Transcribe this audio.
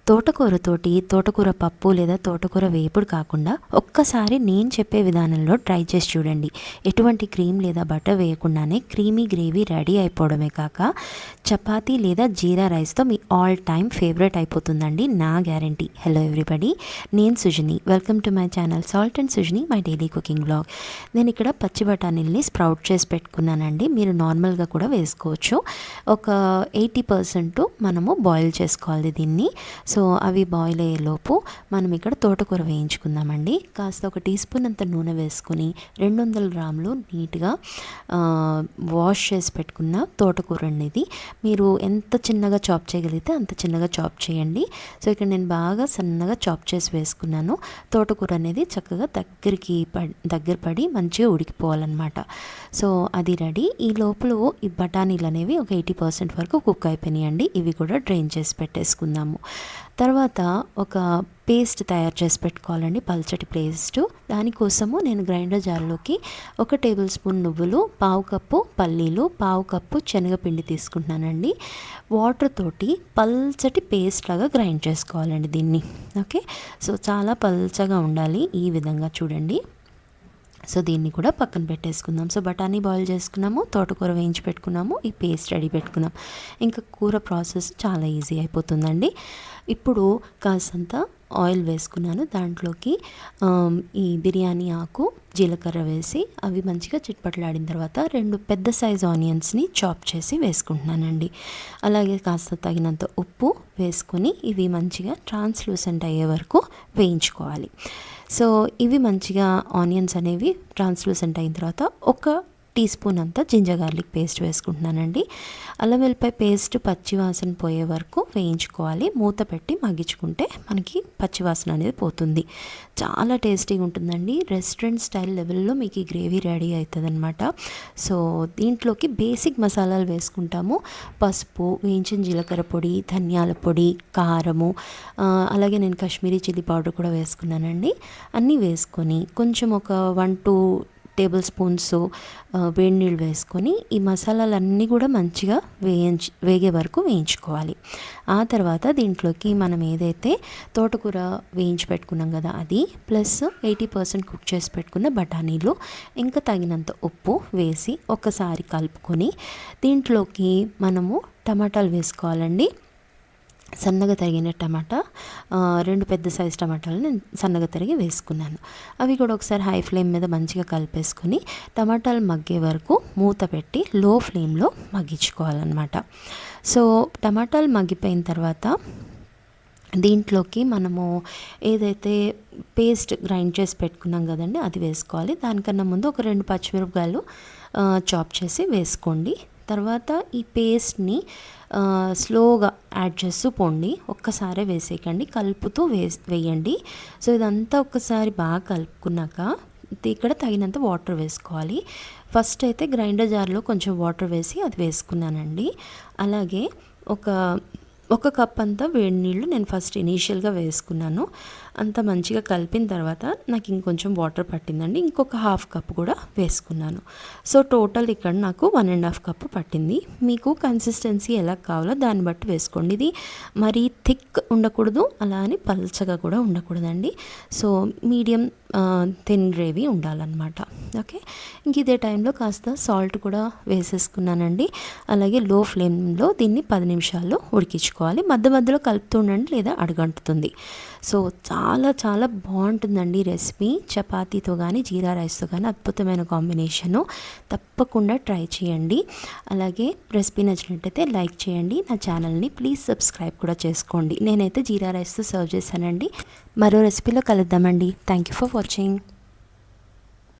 తోటకూరతోటి తోటకూర పప్పు లేదా తోటకూర వేపుడు కాకుండా ఒక్కసారి నేను చెప్పే విధానంలో ట్రై చేసి చూడండి. ఎటువంటి క్రీమ్ లేదా బటర్ వేయకుండానే క్రీమీ గ్రేవీ రెడీ అయిపోవడమే కాక చపాతీ లేదా జీరా రైస్తో మీ ఆల్ టైమ్ ఫేవరెట్ అయిపోతుందండి, నా గ్యారంటీ. హలో ఎవ్రీబడి, నేను Sujani. Welcome to my channel salt and Sujani, my daily cooking blog. నేను ఇక్కడ పచ్చి బఠానీల్ని స్ప్రౌట్ చేసి పెట్టుకున్నానండి. మీరు నార్మల్గా కూడా వేసుకోవచ్చు. ఒక 80% మనము బాయిల్ చేసుకోవాలి దీన్ని. సో అవి బాయిల్ అయ్యేలోపు మనం ఇక్కడ తోటకూర వేయించుకుందామండి. కాస్త ఒక టీ స్పూన్ అంత నూనె వేసుకుని 200 గ్రాములు నీట్గా వాష్ చేసి పెట్టుకున్న తోటకూర అనేది మీరు ఎంత చిన్నగా చాప్ చేయగలిగితే అంత చిన్నగా చాప్ చేయండి. సో ఇక్కడ నేను బాగా సన్నగా చాప్ చేసి వేసుకున్నాను. తోటకూర అనేది చక్కగా దగ్గర పడి మంచిగా ఉడికిపోవాలన్నమాట. సో అది రెడీ. ఈ లోపల ఈ బఠానీలు అనేవి ఒక 80% వరకు కుక్ అయిపోయినాయండి. ఇవి కూడా డ్రైన్ చేసి పెట్టేసుకుందాము. తర్వాత ఒక పేస్ట్ తయారు చేసి పెట్టుకోవాలండి, పల్చటి పేస్టు. దానికోసము నేను గ్రైండర్ జార్లోకి 1 టేబుల్ స్పూన్ నువ్వులు, 1/2 కప్పు పల్లీలు, 1/2 కప్పు శనగపిండి తీసుకుంటున్నానండి. వాటర్ తోటి పల్చటి పేస్ట్ లాగా గ్రైండ్ చేసుకోవాలండి దీన్ని. ఓకే, సో చాలా పల్చగా ఉండాలి ఈ విధంగా చూడండి. సో దీన్ని కూడా పక్కన పెట్టేసుకుందాం. సో బఠానీ బాయిల్ చేసుకున్నాము, తోటకూర వేయించి పెట్టుకున్నాము, ఈ పేస్ట్ రెడీ పెట్టుకున్నాం. ఇంకా కూర ప్రాసెస్ చాలా ఈజీ అయిపోతుందండి. ఇప్పుడు కాసంత ఆయిల్ వేసుకున్నాను. దాంట్లోకి ఈ బిర్యానీ ఆకు, జీలకర్ర వేసి అవి మంచిగా చిట్పట్లాడిన తర్వాత 2 పెద్ద సైజ్ ఆనియన్స్ని చాప్ చేసి వేసుకుంటున్నానండి. అలాగే కాస్త తగినంత ఉప్పు వేసుకొని ఇవి మంచిగా ట్రాన్స్లూసెంట్ అయ్యే వరకు వేయించుకోవాలి. సో ఇవి మంచిగా ఆనియన్స్ అనేవి ట్రాన్స్లూసెంట్ అయిన తర్వాత 1 టీ స్పూన్ అంతా జింజర్ గార్లిక్ పేస్ట్ వేసుకుంటున్నానండి. అల్లం వెల్లిపాయ పేస్ట్ పచ్చివాసన పోయే వరకు వేయించుకోవాలి. మూత పెట్టి మగ్గించుకుంటే మనకి పచ్చివాసన అనేది పోతుంది. చాలా టేస్టీగా ఉంటుందండి. రెస్టారెంట్ స్టైల్ లెవెల్లో మీకు ఈ గ్రేవీ రెడీ అవుతుంది అనమాట. సో దీంట్లోకి బేసిక్ మసాలాలు వేసుకుంటాము. పసుపు, వేయించిన జీలకర్ర పొడి, ధనియాల పొడి, కారము, అలాగే నేను కాశ్మీరీ చిల్లీ పౌడర్ కూడా వేసుకున్నానండి. అన్నీ వేసుకొని కొంచెం ఒక 1-2 టేబుల్ స్పూన్స్ వేడి నీళ్ళు వేసుకొని ఈ మసాలాలన్నీ కూడా మంచిగా వేగే వరకు వేయించుకోవాలి. ఆ తర్వాత దీంట్లోకి మనం ఏదైతే తోటకూర వేయించి పెట్టుకున్నాం కదా అది, ప్లస్ 80% కుక్ చేసి పెట్టుకున్న బఠానీలు, ఇంకా తగినంత ఉప్పు వేసి ఒకసారి కలుపుకొని దీంట్లోకి మనము టమాటాలు వేసుకోవాలండి. సన్నగా తరిగిన టమాటా 2 పెద్ద సైజ్ టమాటాలు నేను సన్నగా తరిగి వేసుకున్నాను. అవి కూడా ఒకసారి హై ఫ్లేమ్ మీద మంచిగా కలిపేసుకొని టమాటాలు మగ్గే వరకు మూత పెట్టి లో ఫ్లేమ్లో మగ్గించుకోవాలన్నమాట. సో టమాటాలు మగ్గిపోయిన తర్వాత దీంట్లోకి మనము ఏదైతే పేస్ట్ గ్రైండ్ చేసి పెట్టుకున్నాం కదండి అది వేసుకోవాలి. దానికన్నా ముందు ఒక 2 పచ్చిమిరపకాయలు చాప్ చేసి వేసుకోండి. తర్వాత ఈ పేస్ట్ని స్లోగా యాడ్ చేస్తూ పోండి, ఒక్కసారే వేసేయకండి, కలుపుతూ వేయండి. సో ఇదంతా ఒక్కసారి బాగా కలుపుకున్నాక ఇక్కడ తగినంత వాటర్ వేసుకోవాలి. ఫస్ట్ అయితే గ్రైండర్ జార్లో కొంచెం వాటర్ వేసి అది వేసుకున్నానండి. అలాగే ఒక కప్ అంతా వేడి నీళ్ళు నేను ఫస్ట్ ఇనీషియల్గా వేసుకున్నాను. అంత మంచిగా కలిపిన తర్వాత నాకు ఇంకొంచెం వాటర్ పట్టిందండి. ఇంకొక 1/2 కప్ కూడా వేసుకున్నాను. సో టోటల్ ఇక్కడ నాకు 1.5 కప్ పట్టింది. మీకు కన్సిస్టెన్సీ ఎలా కావాలో దాన్ని బట్టి వేసుకోండి. ఇది మరీ థిక్ ఉండకూడదు, అలా అని పల్చగా కూడా ఉండకూడదండి. సో మీడియం థిన్ గ్రేవీ ఉండాలన్నమాట. ఓకే, ఇంక ఇదే టైంలో కాస్త సాల్ట్ కూడా వేసేసుకున్నానండి. అలాగే లో ఫ్లేమ్లో దీన్ని 10 నిమిషాలు ఉడికించుకోవాలి. మధ్య మధ్యలో కలుపుతూ ఉండండి, లేదా అడుగంటుతుంది. సో చాలా చాలా బాగుంటుందండి రెసిపీ. చపాతీతో కానీ జీరా రైస్తో కానీ అద్భుతమైన కాంబినేషను. తప్పకుండా ట్రై చేయండి. అలాగే రెసిపీ నచ్చినట్టయితే లైక్ చేయండి. నా ఛానల్ని ప్లీజ్ సబ్స్క్రైబ్ కూడా చేసుకోండి. నేనైతే జీరా రైస్తో సర్వ్ చేశానండి. మరో రెసిపీలో కలుద్దామండి. Thank you for watching.